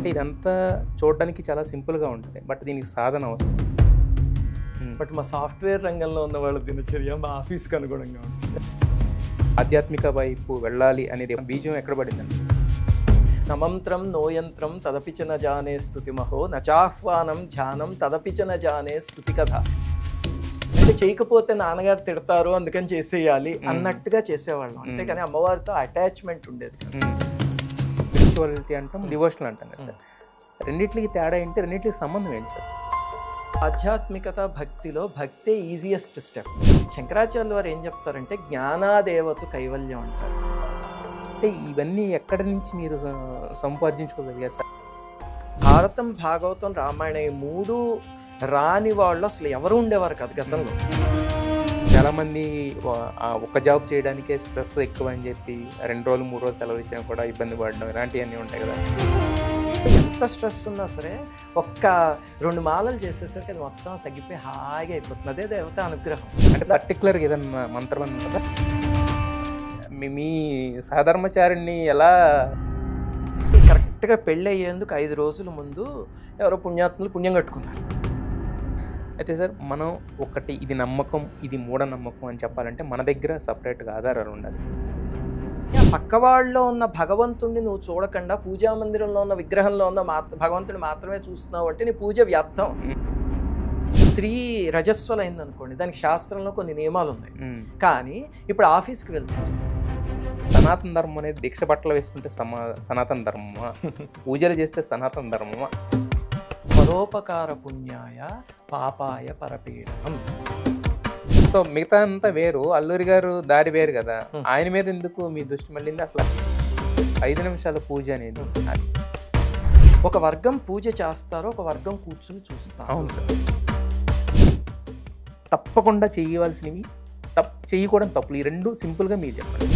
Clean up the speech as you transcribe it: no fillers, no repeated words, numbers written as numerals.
అంటే ఇదంతా చూడడానికి చాలా సింపుల్గా ఉంటుంది, బట్ దీనికి సాధన అవసరం. బట్ మా సాఫ్ట్వేర్ రంగంలో ఉన్న వాళ్ళ దినచర్య మా ఆఫీస్కి అనుగుణంగా ఉంటుంది. ఆధ్యాత్మిక వైపు వెళ్ళాలి అనేది బీజం ఎక్కడ పడిందండి? నమంత్రం నోయంత్రం తదపిచన జానే స్తుతిమహో నచాహ్వానం ధ్యానం తదపిచన జానే స్తుతి కథ. అంటే చేయకపోతే నాన్నగారు తిడతారు అందుకని చేసేయాలి అన్నట్టుగా చేసేవాళ్ళం, అంతేకాని అమ్మవారితో అటాచ్మెంట్ ఉండేది. స్పిరిచువాలిటీ అంటాం, డివోషనల్ అంటాం సార్. రెండిట్లకి తేడా ఏంటి, రెండిట్లకి సంబంధం ఏంటి సార్? ఆధ్యాత్మికత భక్తిలో భక్తే ఈజియెస్ట్ స్టెప్. శంకరాచార్యుల వారు ఏం చెప్తారంటే జ్ఞానాదేవతు కైవల్యం అంటారు. అంటే ఇవన్నీ ఎక్కడి నుంచి మీరు సంపాదించుకోగలిగారు సార్? భారతం, భాగవతం, రామాయణ ఈ మూడు రాని వాళ్ళు అసలు ఎవరు ఉండేవారు కాదు గతంలో. చాలామంది ఒక జాబ్ చేయడానికే స్ట్రెస్ ఎక్కువ అని చెప్పి 2 రోజులు 3 రోజులు సెలవు ఇచ్చినా కూడా ఇబ్బంది పడడం ఇలాంటివన్నీ ఉంటాయి కదా. ఎంత స్ట్రెస్ ఉన్నా సరే ఒక్క 2 మాలలు చేసేసరికి అది మొత్తం తగ్గిపోయి హాయిగా అయిపోతుంది. అదే దేవత అనుగ్రహం. అంటే పర్టికులర్గా ఏదన్నా మంత్రం ఉంటుందా? మీ సహధర్మచారిని ఎలా కరెక్ట్గా పెళ్ళి అయ్యేందుకు 5 రోజుల ముందు ఎవరో పుణ్యాత్ములు పుణ్యం కట్టుకున్నారు. అయితే సార్, మనం ఒకటి ఇది నమ్మకం, ఇది మూఢనమ్మకం అని చెప్పాలంటే మన దగ్గర సపరేట్గా ఆధారాలు ఉండాలి. పక్క వాళ్ళలో ఉన్న భగవంతుడిని నువ్వు చూడకుండా పూజా మందిరంలో ఉన్న విగ్రహంలో ఉన్న భగవంతుడిని మాత్రమే చూస్తున్నావు అంటే నీ పూజ వ్యర్థం. స్త్రీ రజస్వలైంది అనుకోండి, దానికి శాస్త్రంలో కొన్ని నియమాలు ఉన్నాయి. కానీ ఇప్పుడు ఆఫీస్కి వెళ్తాం, సనాతన ధర్మం అనేది దీక్ష బట్టలు వేసుకుంటే సనాతన ధర్మమా, పూజలు చేస్తే సనాతన ధర్మమా? పరోపకార పుణ్యాయ పాపాయ పరపీడనం. సో మిగతా అంతా వేరు, అల్లూరి గారు దారి వేరు కదా, ఆయన మీద ఎందుకు మీ దృష్టి మళ్ళీ? అసలు 5 నిమిషాల పూజ అనేది ఒక వర్గం పూజ చేస్తారు, ఒక వర్గం కూర్చుని చూస్తారు. అవును సార్. తప్పకుండా చేయవలసినవి, చేయకూడదు తప్పులు, ఈ 2 సింపుల్గా మీరు చెప్పండి.